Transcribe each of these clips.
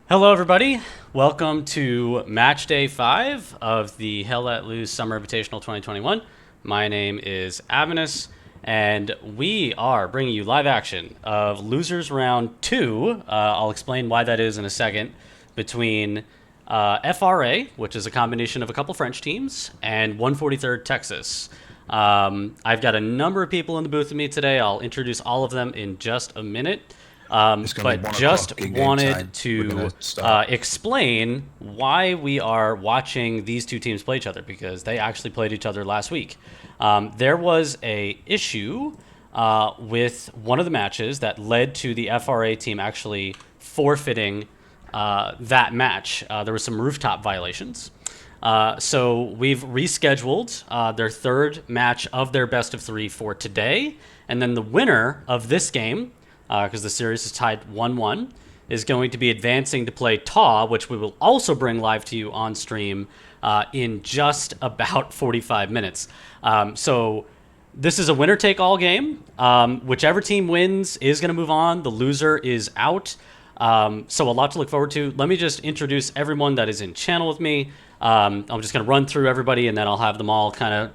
Hello, everybody. Welcome to match day 5 of the Hell Let Loose Summer Invitational 2021. My name is Avinus, and we are bringing you live action of Losers Round 2. I'll explain why that is in a second, between FRA, which is a combination of a couple French teams, and 143rd Texas. I've got a number of people in the booth with me today. I'll introduce all of them in just a minute. But just wanted to explain why we are watching these two teams play each other, because they actually played each other last week. There was a issue with one of the matches that led to the FRA team actually forfeiting that match. There were some rooftop violations. So we've rescheduled their third match of their best of 3 for today. And then the winner of this game, because the series is tied 1-1, is going to be advancing to play TAW, which we will also bring live to you on stream in just about 45 minutes. So this is a winner-take-all game. Whichever team wins is going to move on. The loser is out. So a lot to look forward to. Let me just introduce everyone that is in channel with me. I'm just going to run through everybody, and then I'll have them all kind of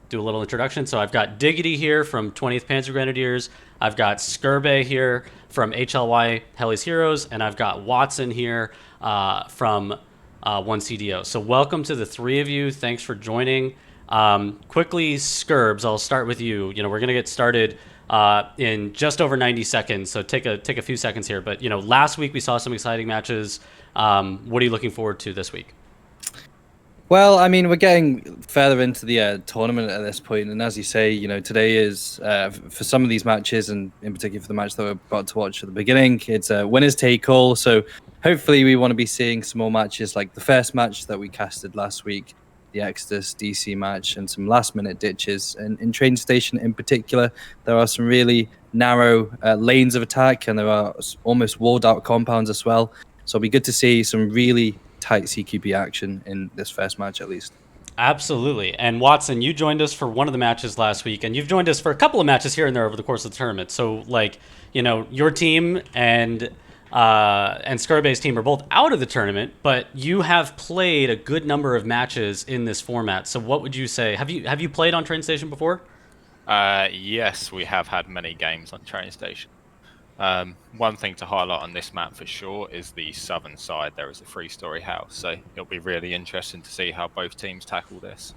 do a little introduction. So I've got Diggity here from 20th Panzer Grenadiers. I've got Skirbe here from HLY Heli's Heroes, and I've got Watson here from 1CDO. So welcome to the three of you. Thanks for joining. Quickly, Skirbs, I'll start with you. We're going to get started in just over 90 seconds, so take a few seconds here. But, last week we saw some exciting matches. What are you looking forward to this week? Well, I mean, we're getting further into the tournament at this point, and as you say, today is for some of these matches, and in particular for the match that we're about to watch at the beginning, it's a winners take all. So hopefully we want to be seeing some more matches like the first match that we casted last week, the Exodus DC match, and some last-minute ditches. And in Train Station in particular, there are some really narrow lanes of attack, and there are almost walled-out compounds as well. So it'll be good to see some really tight CQB action in this first match, at least. Absolutely. And Watson, you joined us for one of the matches last week, and you've joined us for a couple of matches here and there over the course of the tournament. So, your team and Skirbe's team are both out of the tournament, but you have played a good number of matches in this format. So what would you say? Have you played on Train Station before? Yes, we have had many games on Train Station. One thing to highlight on this map for sure is the southern side. There is a 3-story house, so it'll be really interesting to see how both teams tackle this.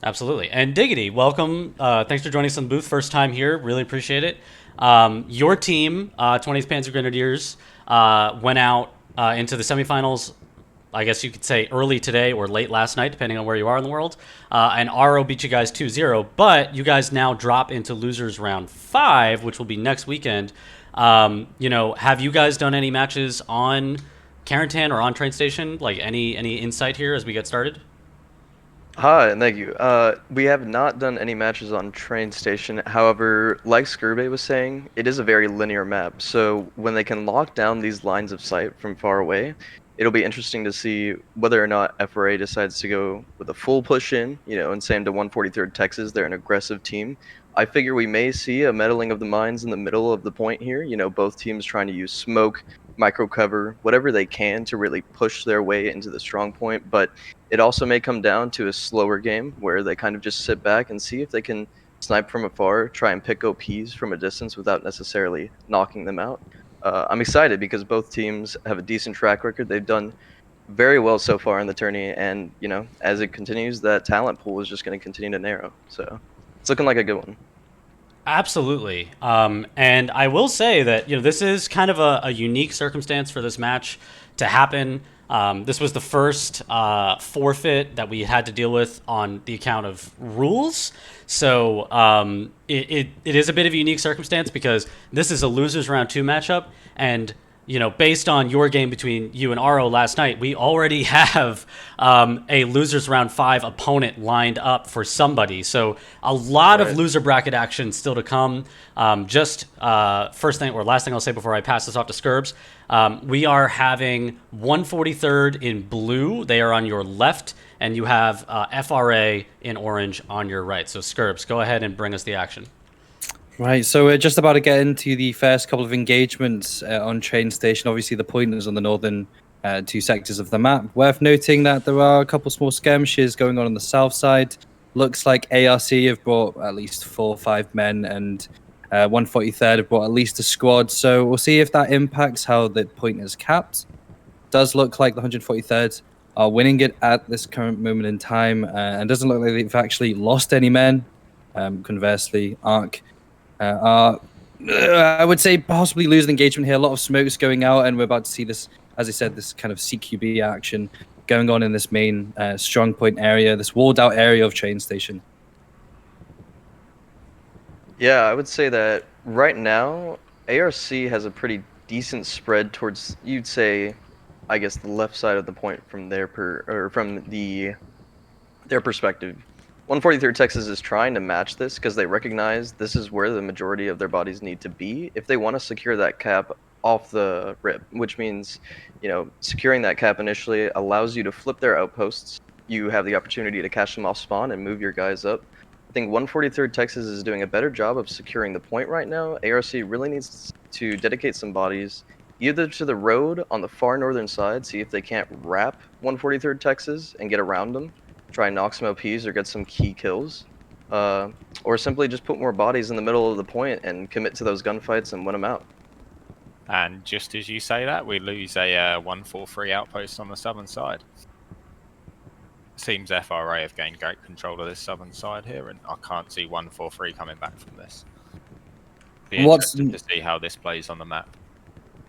Absolutely. And Diggity, welcome. Thanks for joining us in the booth. First time here. Really appreciate it. Your team, 20th Panzer Grenadiers, went out into the semifinals, I guess you could say early today or late last night, depending on where you are in the world. And RO beat you guys 2-0, but you guys now drop into losers round 5, which will be next weekend. Have you guys done any matches on Carentan or on Train Station? Like any insight here as we get started? Hi, and thank you. We have not done any matches on Train Station. However, like Skirbe was saying, it is a very linear map. So when they can lock down these lines of sight from far away, it'll be interesting to see whether or not FRA decides to go with a full push in, and same to 143rd Texas. They're an aggressive team. I figure we may see a meddling of the mines in the middle of the point here. Both teams trying to use smoke, micro cover, whatever they can to really push their way into the strong point. But it also may come down to a slower game where they kind of just sit back and see if they can snipe from afar, try and pick OPs from a distance without necessarily knocking them out. I'm excited because both teams have a decent track record. They've done very well so far in the tourney, and as it continues, that talent pool is just going to continue to narrow. So it's looking like a good one. Absolutely. And I will say that this is kind of a unique circumstance for this match to happen. This was the first forfeit that we had to deal with on the account of rules. So it is a bit of a unique circumstance because this is a losers round 2 matchup, and based on your game between you and RO last night, we already have a losers round 5 opponent lined up for somebody. So a lot of loser bracket action still to come. First thing or last thing I'll say before I pass this off to Skirbs, we are having 143rd in blue. They are on your left, and you have FRA in orange on your right. So Skirbs, go ahead and bring us the action. Right, so we're just about to get into the first couple of engagements on train station. Obviously, the point is on the northern two sectors of the map. Worth noting that there are a couple small skirmishes going on the south side. Looks like ARC have brought at least 4 or 5 men, and 143rd have brought at least a squad. So we'll see if that impacts how the point is capped. Does look like the 143rd are winning it at this current moment in time, and doesn't look like they've actually lost any men. Conversely, ARC I would say possibly losing engagement here. A lot of smoke's going out, and we're about to see this, as I said, this kind of CQB action going on in this main strong point area, this walled out area of train station. Yeah, I would say that right now, ARC has a pretty decent spread towards, you'd say, I guess, the left side of the point from their their perspective. 143rd Texas is trying to match this because they recognize this is where the majority of their bodies need to be if they want to secure that cap off the rip, which means, securing that cap initially allows you to flip their outposts. You have the opportunity to catch them off spawn and move your guys up. I think 143rd Texas is doing a better job of securing the point right now. ARC really needs to dedicate some bodies either to the road on the far northern side, see if they can't wrap 143rd Texas and get around them, try and knock some OPs or get some key kills, or simply just put more bodies in the middle of the point and commit to those gunfights and win them out. And just as you say that, we lose a 143 outpost on the southern side. Seems FRA have gained great control of this southern side here, and I can't see 143 coming back from this. Be interested to see how this plays on the map.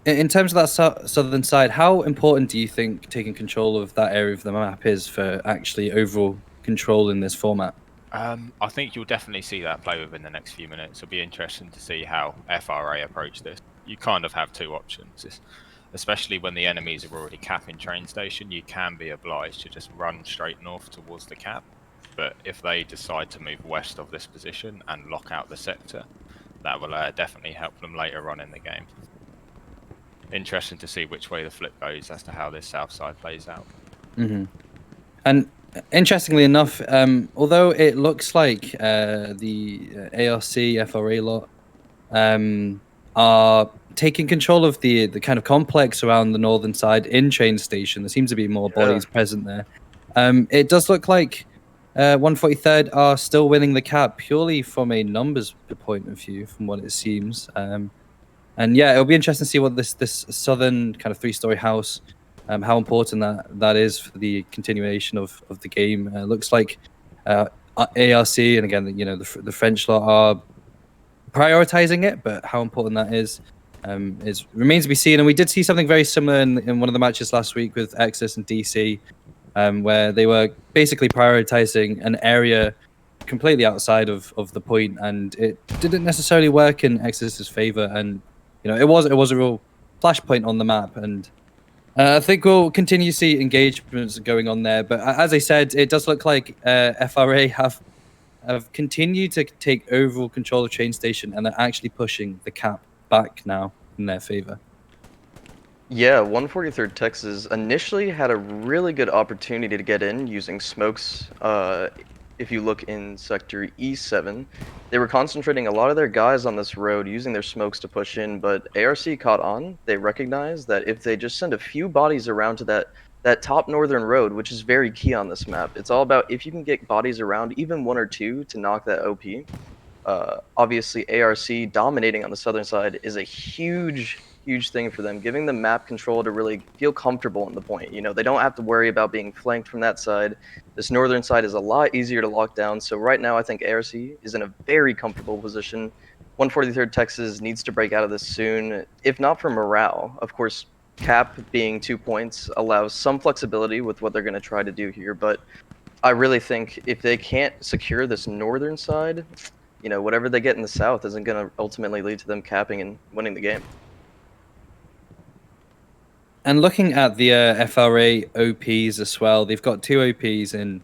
In terms of that southern side, how important do you think taking control of that area of the map is for actually overall control in this format? I think you'll definitely see that play within the next few minutes. It'll be interesting to see how FRA approach this. You kind of have two options, especially when the enemies are already capping train station. You can be obliged to just run straight north towards the cap, but if they decide to move west of this position and lock out the sector, that will definitely help them later on in the game. Interesting to see which way the flip goes as to how this south side plays out. Mm-hmm. And interestingly enough, although it looks like the ARC FRA lot are taking control of the kind of complex around the northern side in train station, there seems to be more bodies present there. It does look like 143rd are still winning the cap purely from a numbers point of view, from what it seems. And yeah, it'll be interesting to see what this southern kind of 3-story house, how important that is for the continuation of the game. Looks like ARC, and again, the French lot are prioritizing it, but how important that is remains to be seen. And we did see something very similar in one of the matches last week with Exodus and DC, where they were basically prioritizing an area completely outside of the point, and it didn't necessarily work in Exodus's favor. And it was a real flashpoint on the map, and I think we'll continue to see engagements going on there. But as I said, it does look like FRA have continued to take overall control of train station, and they're actually pushing the cap back now in their favor. Yeah, 143rd Texas initially had a really good opportunity to get in using smokes. If you look in sector E7, they were concentrating a lot of their guys on this road, using their smokes to push in, but ARC caught on. They recognized that if they just send a few bodies around to that top northern road, which is very key on this map, it's all about if you can get bodies around, even 1 or 2, to knock that OP. Obviously, ARC dominating on the southern side is a huge thing for them, giving them map control to really feel comfortable in the point. They don't have to worry about being flanked from that side. This northern side is a lot easier to lock down. So right now, I think ARC is in a very comfortable position. 143rd Texas needs to break out of this soon, if not for morale. Of course, cap being 2 points allows some flexibility with what they're going to try to do here, but I really think if they can't secure this northern side, whatever they get in the south isn't going to ultimately lead to them capping and winning the game. And looking at the FRA OPs as well, they've got 2 OPs in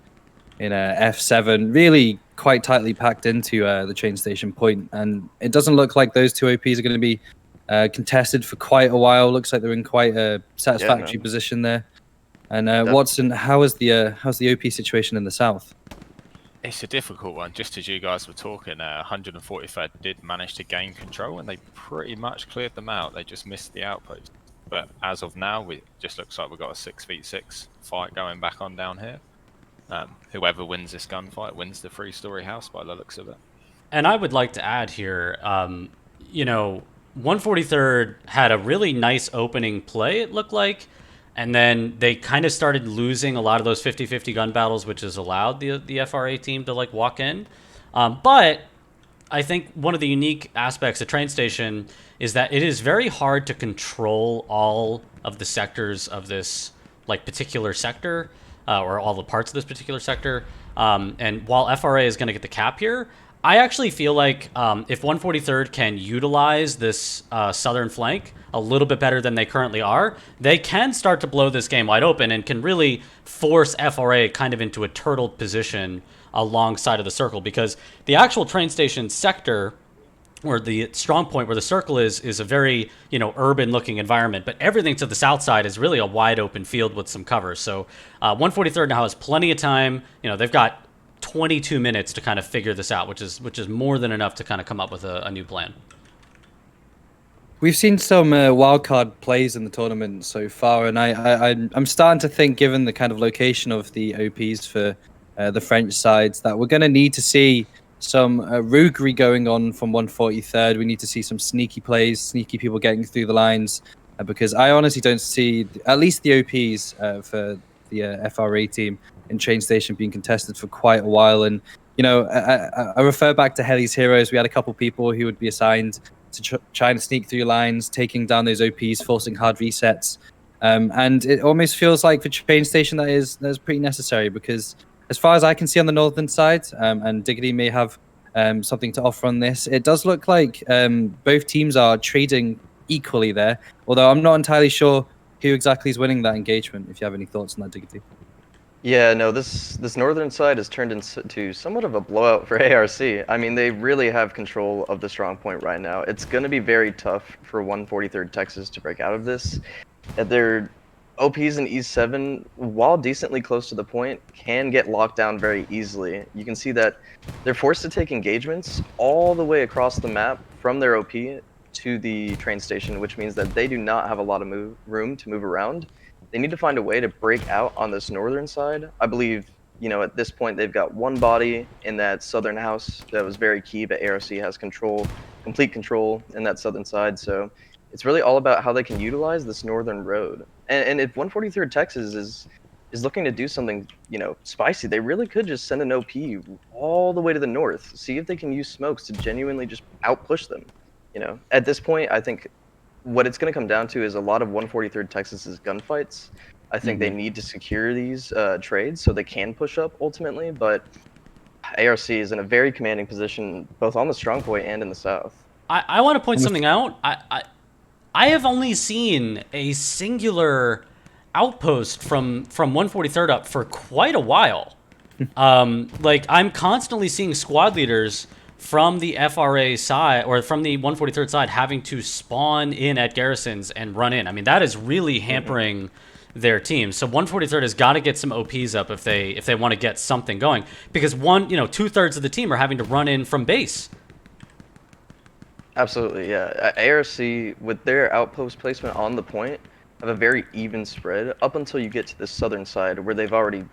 F7, really quite tightly packed into the train station point, and it doesn't look like those 2 OPs are going to be contested for quite a while. Looks like they're in quite a satisfactory position there. And Watson, how's the OP situation in the south? It's a difficult one. Just as you guys were talking, 143rd did manage to gain control, and they pretty much cleared them out. They just missed the outpost. But as of now, it just looks like we've got a 6v6 fight going back on down here. Whoever wins this gunfight wins the 3-story house by the looks of it. And I would like to add here, 143rd had a really nice opening play, it looked like. And then they kind of started losing a lot of those 50-50 gun battles, which has allowed the FRA team to like walk in. But I think one of the unique aspects of Train Station is that it is very hard to control all of the sectors of this like particular sector, or all the parts of this particular sector. And while FRA is going to get the cap here, I actually feel like if 143rd can utilize this southern flank a little bit better than they currently are, they can start to blow this game wide open and can really force FRA kind of into a turtled position alongside of the circle, because the actual train station sector, or the strong point where the circle is a very, urban looking environment, but everything to the south side is really a wide open field with some cover. So 143rd now has plenty of time. They've got 22 minutes to kind of figure this out, which is more than enough to kind of come up with a new plan. We've seen some wildcard plays in the tournament so far, and I'm starting to think, given the kind of location of the OPs for the French sides, that we're going to need to see some roguery going on from 143rd. We need to see some sneaky plays, sneaky people getting through the lines, because I honestly don't see at least the OPs for the FRA team in Train Station being contested for quite a while. And I refer back to Heli's Heroes. We had a couple people who would be assigned to try and sneak through lines, taking down those OPs, forcing hard resets. And it almost feels like for Train Station that is pretty necessary, because as far as I can see on the northern side, and Diggity may have something to offer on this, it does look like both teams are trading equally there, although I'm not entirely sure who exactly is winning that engagement, if you have any thoughts on that, Diggity. Yeah, no, this northern side has turned into somewhat of a blowout for ARC. I mean, they really have control of the strong point right now. It's going to be very tough for 143rd Texas to break out of this. Their OPs in E7, while decently close to the point, can get locked down very easily. You can see that they're forced to take engagements all the way across the map from their OP to the train station, which means that they do not have a lot of room to move around. They need to find a way to break out on this northern side. I believe, at this point, they've got one body in that southern house that was very key, but ARC has complete control in that southern side. So it's really all about how they can utilize this northern road. And if 143rd Texas is looking to do something, spicy, they really could just send an OP all the way to the north, see if they can use smokes to genuinely just outpush them. At this point, I think what it's going to come down to is a lot of 143rd Texas's gunfights. I think they need to secure these trades so they can push up ultimately, but ARC is in a very commanding position both on the strong point and in the south. I want to point something out. I have only seen a singular outpost from 143rd up for quite a while. I'm constantly seeing squad leaders from the FRA side, or from the 143rd side, having to spawn in at garrisons and run in. I mean, that is really hampering their team. So 143rd has got to get some OPs up if they want to get something going, because 2/3 of the team are having to run in from base. Absolutely, yeah. ARC, with their outpost placement on the point, have a very even spread up until you get to the southern side where they've already,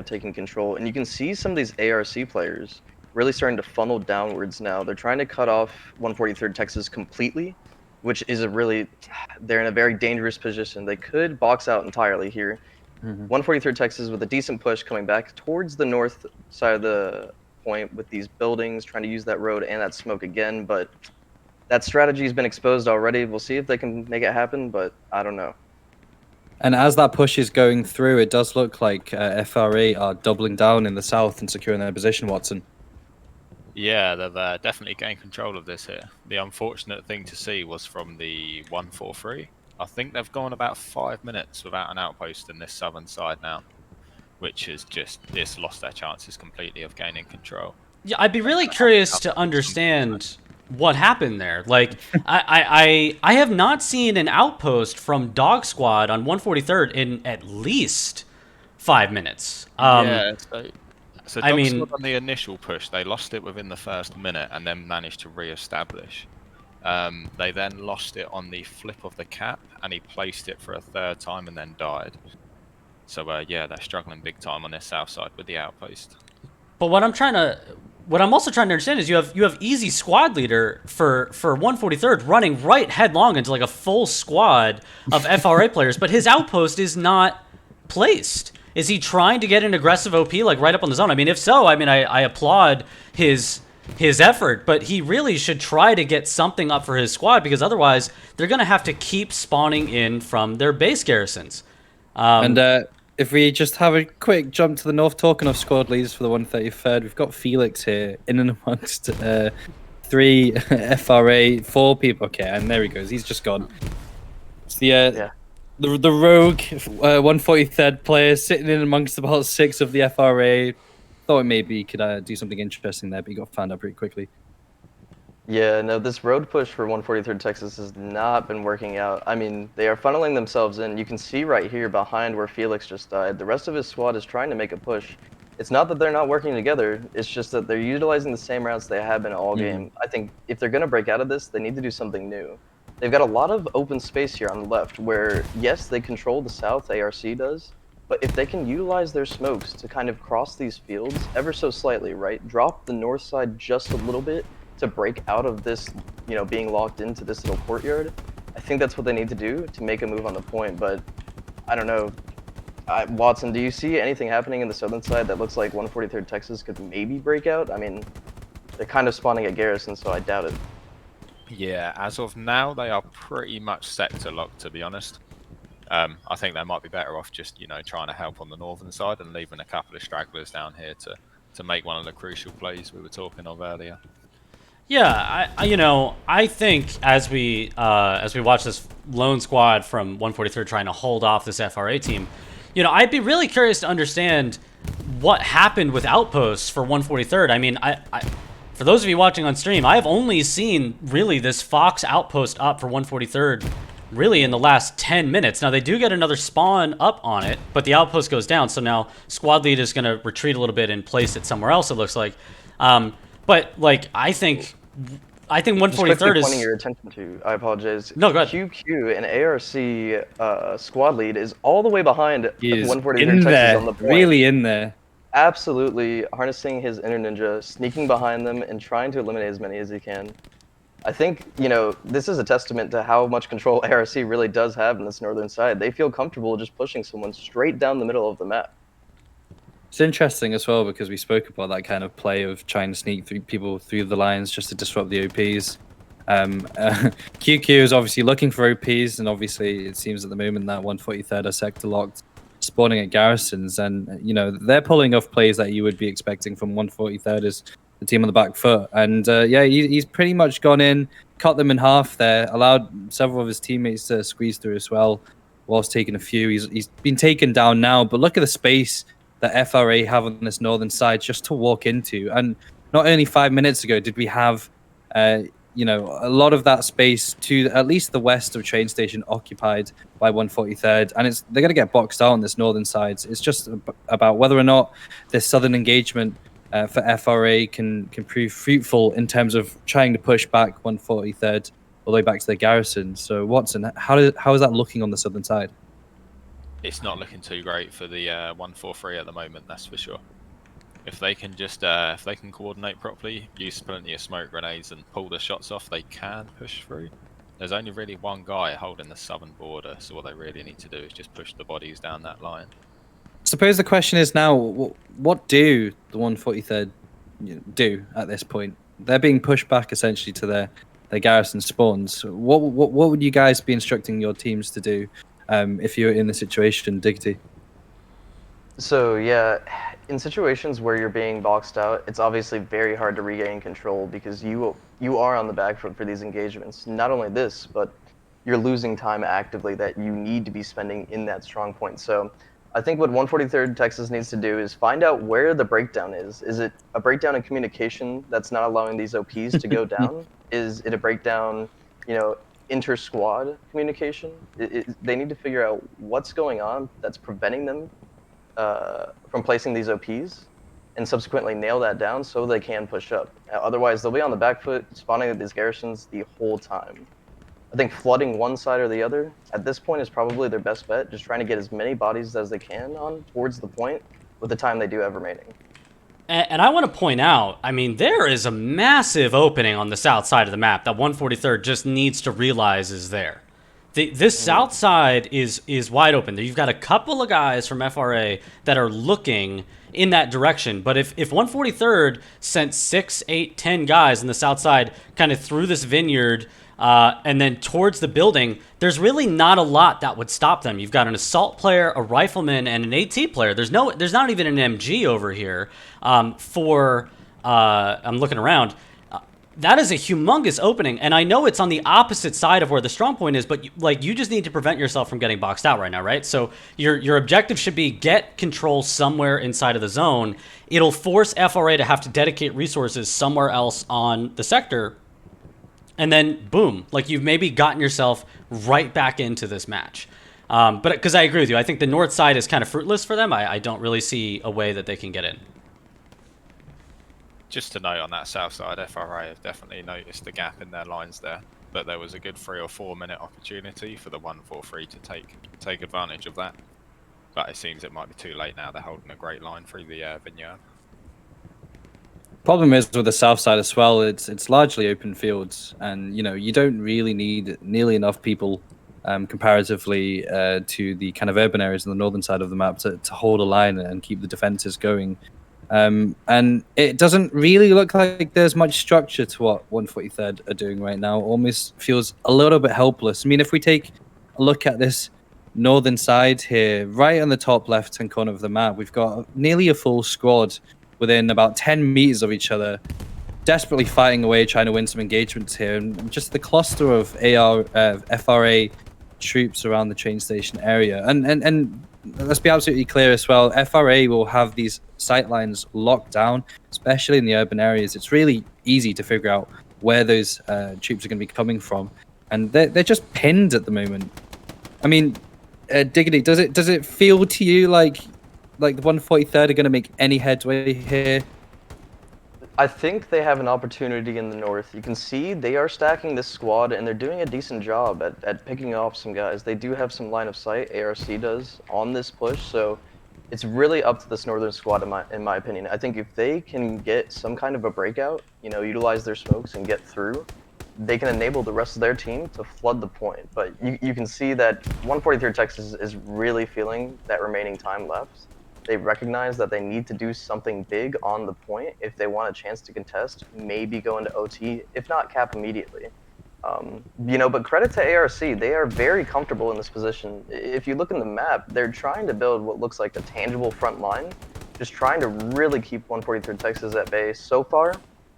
taken control. And you can see some of these ARC players really starting to funnel downwards now. They're trying to cut off 143rd Texas completely, which is they're in a very dangerous position. They could box out entirely here. 143rd Texas with a decent push coming back towards the north side of the point with these buildings, trying to use that road and that smoke again, but that strategy has been exposed already. We'll see if they can make it happen, but I don't know. And as that push is going through, it does look like FRA are doubling down in the south and securing their position, Watson. Yeah, they've definitely gained control of this here. The unfortunate thing to see was from the 143. I think they've gone about 5 minutes without an outpost in this southern side now, which is it's lost their chances completely of gaining control. Yeah, I'd be really curious to understand what happened there. Like, I have not seen an outpost from Dog Squad on 143rd in at least 5 minutes. Yeah, So I Dog mean, Squad on the initial push, they lost it within the first minute and then managed to re-establish. They then lost it on the flip of the cap, and he placed it for a third time and then died. So yeah, they're struggling big time on their south side with the outpost. but what I'm also trying to understand is you have easy squad leader for 143rd running right headlong into like a full squad of FRA players, but his outpost is not placed. Is he trying to get an aggressive OP like right up on the zone? I mean, if so, I mean, I applaud his effort, but he really should try to get something up for his squad, because otherwise they're going to have to keep spawning in from their base garrisons. And if we just have a quick jump to the north, talking of squad leaders for the 133rd, we've got Felix here in and amongst 3 FRA, 4 people. Okay, and there he goes. He's just gone. It's the rogue 143rd player sitting in amongst about 6 of the FRA. Thought maybe he could do something interesting there, but he got found out pretty quickly. Yeah, no, this road push for 143rd Texas has not been working out. I mean, they are funneling themselves in. You can see right here behind where Felix just died. The rest of his squad is trying to make a push. It's not that they're not working together. It's just that they're utilizing the same routes they have been all game. I think if they're going to break out of this, they need to do something new. They've got a lot of open space here on the left where, yes, they control the south, ARC does, but if they can utilize their smokes to kind of cross these fields ever so slightly, right? Drop the north side just a little bit to break out of this, you know, being locked into this little courtyard. I think that's what they need to do to make a move on the point, but I don't know. Watson, do you see anything happening in the southern side that looks like 143rd Texas could maybe break out? I mean, they're kind of spawning at Garrison, so I doubt it. Yeah, as of now, they are pretty much sector locked, to be honest. I think they might be better off just, you know, trying to help on the northern side and leaving a couple of stragglers down here to make one of the crucial plays we were talking of earlier. Yeah, I think as we watch this lone squad from 143rd trying to hold off this FRA team, you know, I'd be really curious to understand what happened with outposts for 143rd. I mean, for those of you watching on stream, I have only seen really this Fox outpost up for 143rd really in the last 10 minutes. Now, they do get another spawn up on it, but the outpost goes down, so now squad lead is going to retreat a little bit and place it somewhere else, it looks like. But, like, I think 143rd is... pointing your attention to, I apologize. No, go ahead. QQ and ARC squad lead is all the way behind 143rd in Texas there, on the point. really in there. Absolutely harnessing his inner ninja, sneaking behind them, and trying to eliminate as many as he can. I think, you know, this is a testament to how much control ARC really does have in this northern side. They feel comfortable just pushing someone straight down the middle of the map. It's interesting as well because we spoke about that kind of play of trying to sneak through people through the lines just to disrupt the OPs. QQ is obviously looking for OPs, and obviously it seems at the moment that 143rd are sector locked, spawning at garrisons, and you know they're pulling off plays that you would be expecting from 143rd as the team on the back foot. And yeah, he's pretty much gone in, cut them in half there, allowed several of his teammates to squeeze through as well, whilst taking a few. He's been taken down now, but look at the space that FRA have on this northern side just to walk into. And not only 5 minutes ago did we have, you know, a lot of that space to at least the west of train station occupied by 143rd, and they're going to get boxed out on this northern side. It's just about whether or not this southern engagement for FRA can prove fruitful in terms of trying to push back 143rd all the way back to the garrison. So Watson, how is that looking on the southern side? It's not looking too great for the 143 at the moment, that's for sure. If they can just if they can coordinate properly, use plenty of smoke grenades and pull the shots off, they can push through. There's only really one guy holding the southern border, so what they really need to do is just push the bodies down that line. Suppose the question is now, what do the 143rd do at this point? They're being pushed back essentially to their garrison spawns. What would you guys be instructing your teams to do if you're in the situation, Diggity? So yeah, in situations where you're being boxed out, it's obviously very hard to regain control because you are on the back foot for these engagements. Not only this, but you're losing time actively that you need to be spending in that strong point. So I think what 143rd Texas needs to do is find out where the breakdown is. Is it a breakdown in communication that's not allowing these OPs to go down? Is it a breakdown, you know, inter-squad communication? They need to figure out what's going on that's preventing them from placing these OPs. and subsequently nail that down so they can push up. Otherwise, they'll be on the back foot, spawning at these garrisons the whole time. I think flooding one side or the other at this point is probably their best bet, just trying to get as many bodies as they can on towards the point with the time they do have remaining. And I want to point out, I mean, there is a massive opening on the south side of the map that 143rd just needs to realize is there. This south side is wide open. You've got a couple of guys from FRA that are looking in that direction. But if 143rd sent 6, 8, 10 guys on the south side kind of through this vineyard and then towards the building, there's really not a lot that would stop them. You've got an assault player, a rifleman, and an AT player. There's not even an MG over here I'm looking around. That is a humongous opening, and I know it's on the opposite side of where the strong point is, but you just need to prevent yourself from getting boxed out right now, right? So your objective should be get control somewhere inside of the zone. It'll force FRA to have to dedicate resources somewhere else on the sector, and then boom, you've maybe gotten yourself right back into this match. But because I agree with you, I think the north side is kind of fruitless for them. I don't really see a way that they can get in. Just to note on that south side, FRA have definitely noticed the gap in their lines there, but there was a good 3 or 4 minute opportunity for the 143 to take advantage of that. But it seems it might be too late now. They're holding a great line through the vineyard. Problem is with the south side as well, it's largely open fields, and you don't really need nearly enough people comparatively to the kind of urban areas on the northern side of the map to hold a line and keep the defenses going. And it doesn't really look like there's much structure to what 143rd are doing right now. Almost feels a little bit helpless. I mean, if we take a look at this northern side here, right on the top left-hand corner of the map, we've got nearly a full squad within about 10 meters of each other, desperately fighting away, trying to win some engagements here. And just the cluster of FRA troops around the train station area. And let's be absolutely clear as well, FRA will have these sight lines locked down, especially in the urban areas. It's really easy to figure out where those troops are going to be coming from, and they're just pinned at the moment. I mean, Diggity, does it feel to you like the 143rd are going to make any headway here? I think they have an opportunity in the north. You can see they are stacking this squad, and they're doing a decent job at picking off some guys. They do have some line of sight, ARC does, on this push, so it's really up to this northern squad in my opinion. I think if they can get some kind of a breakout, utilize their smokes and get through, they can enable the rest of their team to flood the point. But you can see that 143rd Texas is really feeling that remaining time left. They recognize that they need to do something big on the point if they want a chance to contest, maybe go into OT, if not cap immediately. But credit to ARC, they are very comfortable in this position. If you look in the map, they're trying to build what looks like a tangible front line, just trying to really keep 143rd Texas at bay. So far,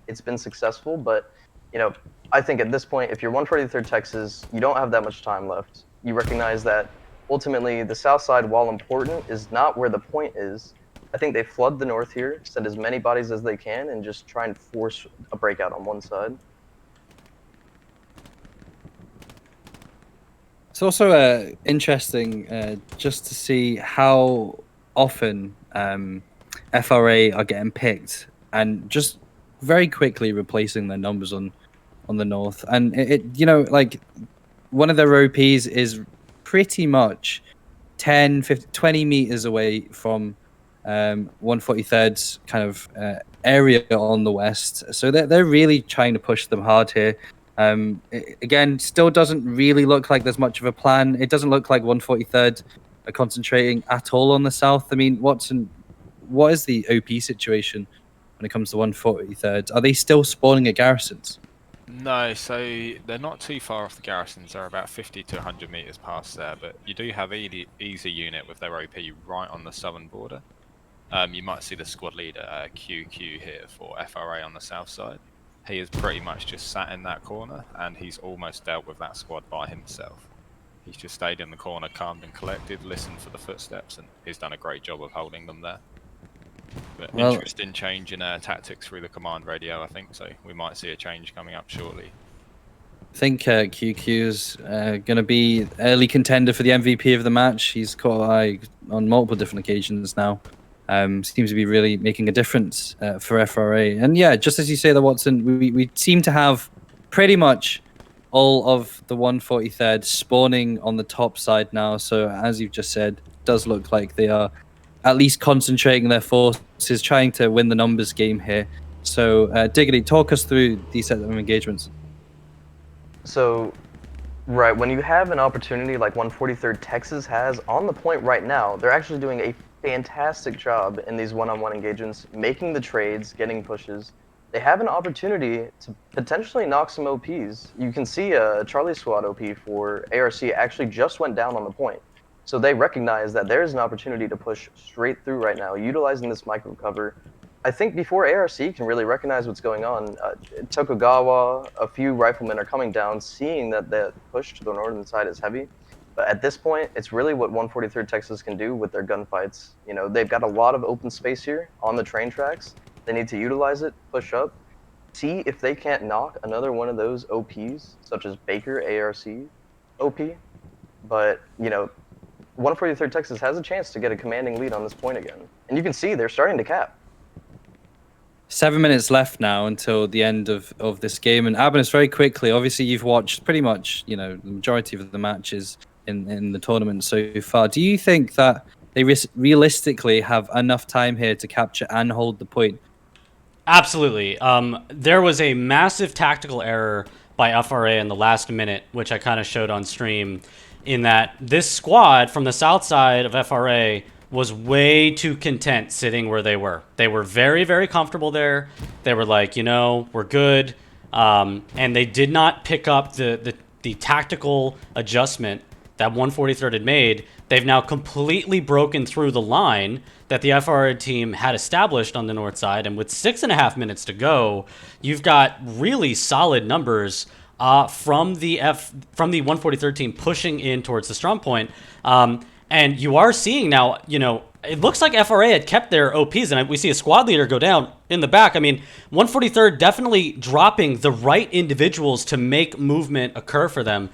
it's been successful, but I think at this point, if you're 143rd Texas, you don't have that much time left. You recognize that ultimately, the south side, while important, is not where the point is. I think they flood the north here, send as many bodies as they can, and just try and force a breakout on one side. It's also interesting just to see how often FRA are getting picked and just very quickly replacing their numbers on the north. And one of their OPs is pretty much 10, 50, 20 meters away from 143rd's kind of area on the west. So they're really trying to push them hard here. Again, still doesn't really look like there's much of a plan. It doesn't look like 143rd are concentrating at all on the south. I mean, what is the OP situation when it comes to 143rd? Are they still spawning at garrisons? No, so they're not too far off the garrisons. They're about 50 to 100 meters past there, but you do have Easy unit with their OP right on the southern border. You might see the squad leader, QQ, here for FRA on the south side. He is pretty much just sat in that corner, and he's almost dealt with that squad by himself. He's just stayed in the corner, calm and collected, listened for the footsteps, and he's done a great job of holding them there. But interesting change in tactics through the command radio, I think, so we might see a change coming up shortly. I think QQ's going to be early contender for the MVP of the match. He's caught eye on multiple different occasions now. seems to be really making a difference for FRA. And yeah, just as you say, Watson, we seem to have pretty much all of the 143rd spawning on the top side now. So as you've just said, it does look like they are at least concentrating their forces, trying to win the numbers game here. So Diggity, talk us through these set of engagements. So, right, when you have an opportunity like 143rd Texas has on the point right now, they're actually doing a fantastic job in these one-on-one engagements, making the trades, getting pushes. They have an opportunity to potentially knock some OPs. You can see a Charlie Squad OP for ARC actually just went down on the point. So they recognize that there is an opportunity to push straight through right now, utilizing this micro cover. I think before ARC can really recognize what's going on, Tokugawa, a few riflemen are coming down, seeing that the push to the northern side is heavy. But at this point, it's really what 143rd Texas can do with their gunfights. You know, they've got a lot of open space here on the train tracks. They need to utilize it, push up, see if they can't knock another one of those OPs, such as Baker ARC OP. But, you know, 143rd Texas has a chance to get a commanding lead on this point again. And you can see they're starting to cap. 7 minutes left now until the end of this game. And Abanus, very quickly, obviously you've watched pretty much, you know, the majority of the matches in the tournament so far. Do you think that they realistically have enough time here to capture and hold the point? Absolutely. There was a massive tactical error by FRA in the last minute, which I kind of showed on stream, in that this squad from the south side of FRA was way too content sitting where they were. They were very, very comfortable there. They were like, you know, we're good. And they did not pick up the tactical adjustment that 143rd had made. They've now completely broken through the line that the FRA team had established on the north side. And with 6.5 minutes to go, you've got really solid numbers from the 143rd team pushing in towards the strong point. And you are seeing now, you know, it looks like FRA had kept their OPs, and we see a squad leader go down in the back. I mean, 143rd definitely dropping the right individuals to make movement occur for them.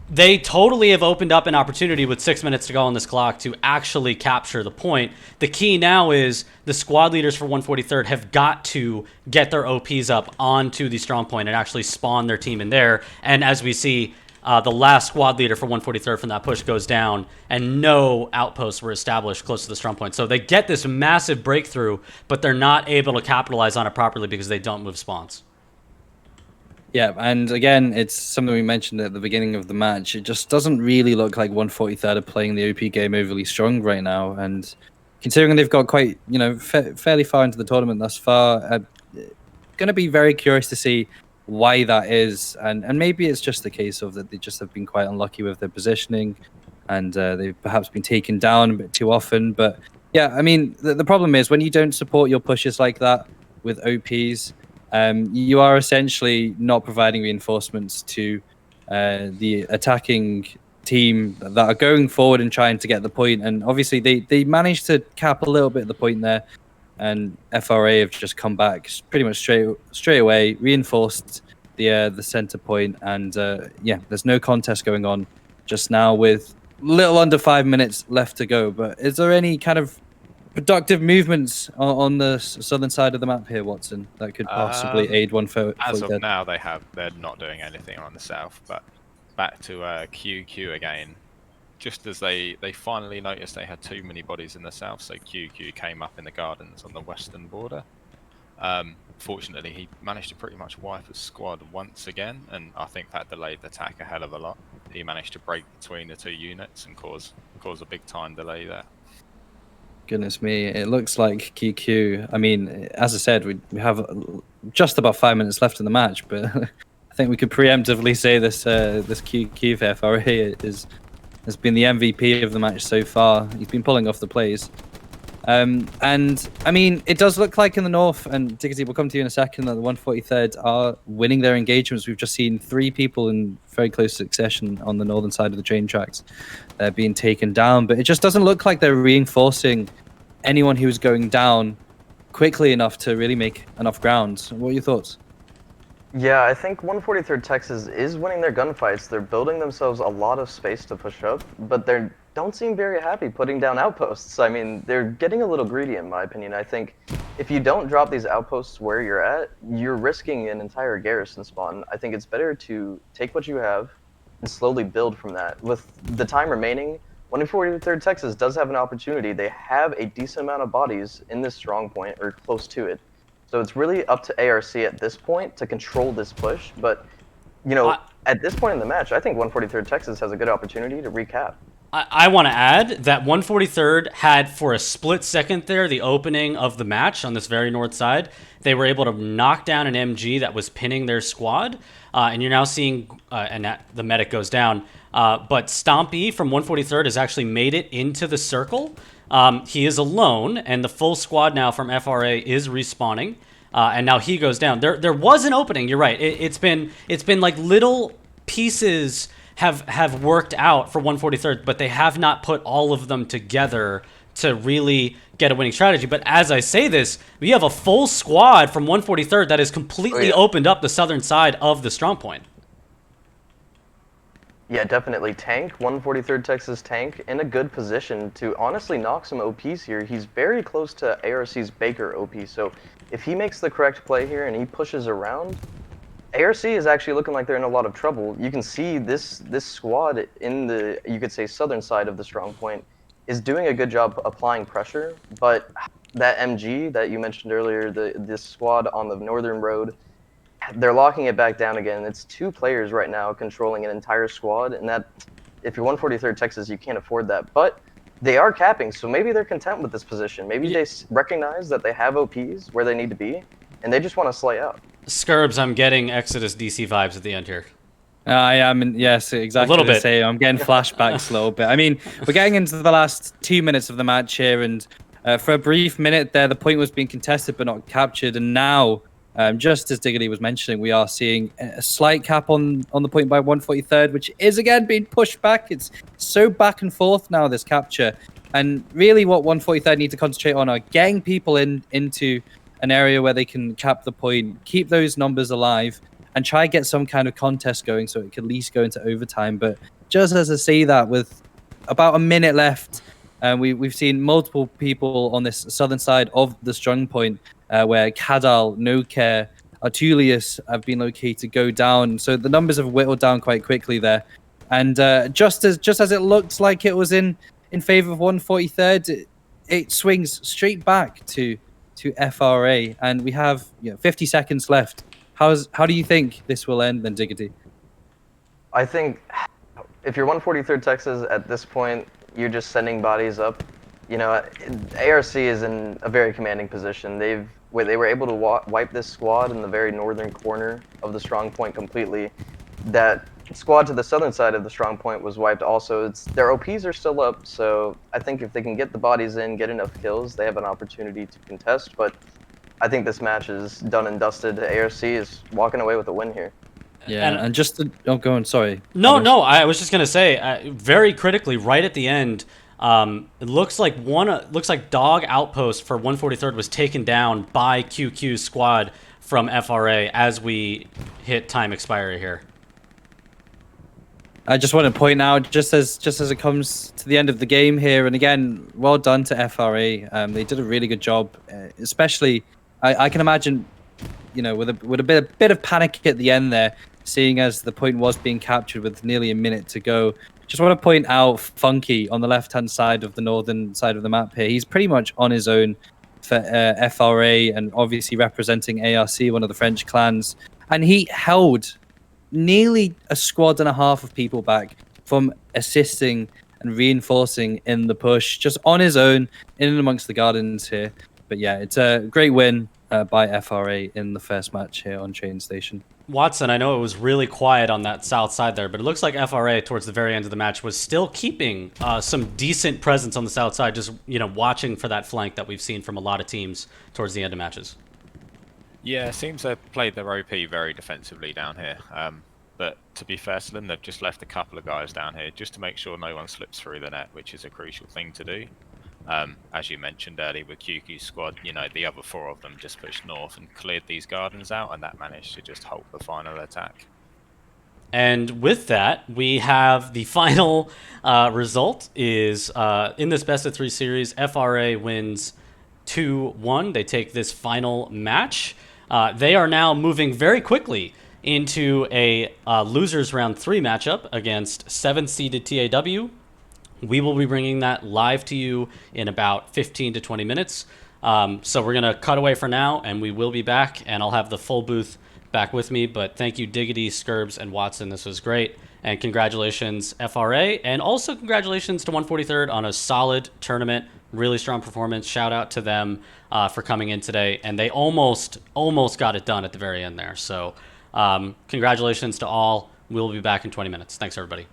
They totally have opened up an opportunity with 6 minutes to go on this clock to actually capture the point. The key now is the squad leaders for 143rd have got to get their OPs up onto the strong point and actually spawn their team in there. And as we see, the last squad leader for 143rd from that push goes down, and no outposts were established close to the strong point. So they get this massive breakthrough, but they're not able to capitalize on it properly because they don't move spawns. Yeah, and again, it's something we mentioned at the beginning of the match. It just doesn't really look like 143rd are playing the OP game overly strong right now. And considering they've got quite, you know, fairly far into the tournament thus far, going to be very curious to see why that is. And maybe it's just the case of that they just have been quite unlucky with their positioning, and they've perhaps been taken down a bit too often. But yeah, I mean, the problem is when you don't support your pushes like that with OPs, you are essentially not providing reinforcements to the attacking team that are going forward and trying to get the point. And obviously they managed to cap a little bit of the point there, and FRA have just come back pretty much straight away, reinforced the center point, and yeah, there's no contest going on just now with little under 5 minutes left to go. But is there any kind of productive movements on the southern side of the map here, Watson, that could possibly aid one for as of now? They're not doing anything on the south. But back to QQ again. Just as they finally noticed they had too many bodies in the south, so QQ came up in the gardens on the western border. Fortunately, he managed to pretty much wipe his squad once again, and I think that delayed the attack a hell of a lot. He managed to break between the two units and cause a big time delay there. Goodness me, it looks like QQ. I mean, as I said, we have just about 5 minutes left in the match, but I think we could preemptively say this QQ for FRA has been the MVP of the match so far. He's been pulling off the plays. And I mean, it does look like in the north, and Diggity, we'll come to you in a second, that the 143rd are winning their engagements. We've just seen 3 people in very close succession on the northern side of the train tracks being taken down, but it just doesn't look like they're reinforcing anyone who's going down quickly enough to really make enough ground. What are your thoughts? Yeah, I think 143rd Texas is winning their gunfights. They're building themselves a lot of space to push up, but they're don't seem very happy putting down outposts. I mean, they're getting a little greedy in my opinion. I think if you don't drop these outposts where you're at, you're risking an entire garrison spawn. I think it's better to take what you have and slowly build from that. With the time remaining, 143rd Texas does have an opportunity. They have a decent amount of bodies in this strong point, or close to it. So it's really up to ARC at this point to control this push, but you know, at this point in the match, I think 143rd Texas has a good opportunity to recap. I want to add that 143rd had, for a split second there, the opening of the match on this very north side. They were able to knock down an MG that was pinning their squad, and you're now seeing, the medic goes down, but Stompy from 143rd has actually made it into the circle. He is alone, and the full squad now from FRA is respawning, and now he goes down. There was an opening, you're right. It's been like little pieces have worked out for 143rd, but they have not put all of them together to really get a winning strategy. But as I say this, we have a full squad from 143rd that has completely opened up the southern side of the strong point. Yeah, definitely. Tank, 143rd Texas Tank, in a good position to honestly knock some OPs here. He's very close to ARC's Baker OP, so if he makes the correct play here and he pushes around, ARC is actually looking like they're in a lot of trouble. You can see this squad in the, you could say, southern side of the strong point is doing a good job applying pressure, but that MG that you mentioned earlier, this squad on the northern road, they're locking it back down again. It's 2 players right now controlling an entire squad, and that, if you're 143rd Texas, you can't afford that. But they are capping, so maybe they're content with this position. Maybe they recognize that they have OPs where they need to be, and they just want to slay out. Scurbs, I'm getting Exodus DC vibes at the end here. I am, yes, exactly. A little bit. I'm getting flashbacks a little bit. I mean, we're getting into the last 2 minutes of the match here, and for a brief minute there, the point was being contested but not captured, and now, just as Diggity was mentioning, we are seeing a slight cap on the point by 143rd, which is again being pushed back. It's so back and forth now, this capture, and really what 143rd need to concentrate on are getting people into an area where they can cap the point, keep those numbers alive, and try to get some kind of contest going so it could at least go into overtime. But just as I say that, with about a minute left, we've seen multiple people on this southern side of the strong point where Kadal, No Care, Artulius have been located go down. So the numbers have whittled down quite quickly there. And just as it looked like it was in favor of 143rd, it swings straight back to FRA, and we have 50 seconds left. How do you think this will end then, Diggity? I think if you're 143rd Texas at this point, you're just sending bodies up. You know, ARC is in a very commanding position. They were able to wipe this squad in the very northern corner of the strong point completely. That squad to the southern side of the strong point was wiped also. Their OPs are still up, so I think if they can get the bodies in, get enough kills, they have an opportunity to contest. But I think this match is done and dusted. ARC is walking away with a win here. Yeah, and just to, go on, sorry. No, I was just gonna say, very critically, right at the end, it looks like Dog Outpost for 143rd was taken down by QQ's squad from FRA as we hit time expiry here. I just want to point out, just as it comes to the end of the game here, and again, well done to FRA. They did a really good job, especially. I can imagine, with a bit of panic at the end there, seeing as the point was being captured with nearly a minute to go. Just want to point out Funky on the left-hand side of the northern side of the map here. He's pretty much on his own for FRA and obviously representing ARC, one of the French clans, and he held nearly a squad and a half of people back from assisting and reinforcing in the push, just on his own, in and amongst the gardens here. But yeah, it's a great win by FRA in the first match here on Train Station. Watson, I know it was really quiet on that south side there, but it looks like FRA towards the very end of the match was still keeping some decent presence on the south side, just watching for that flank that we've seen from a lot of teams towards the end of matches. Yeah, it seems they've played their OP very defensively down here. But to be fair to them, they've just left a couple of guys down here just to make sure no one slips through the net, which is a crucial thing to do. As you mentioned earlier with QQ's squad, the other 4 of them just pushed north and cleared these gardens out, and that managed to just halt the final attack. And with that, we have the final result is in this best of 3 series, FRA wins 2-1. They take this final match. They are now moving very quickly into a losers round 3 matchup against 7th-seeded TAW. We will be bringing that live to you in about 15 to 20 minutes. So we're going to cut away for now, and we will be back, and I'll have the full booth back with me. But thank you, Diggity, Scurbs, and Watson. This was great. And congratulations, FRA. And also congratulations to 143rd on a solid tournament. Really strong performance. Shout out to them for coming in today. And they almost got it done at the very end there. So congratulations to all. We'll be back in 20 minutes. Thanks, everybody.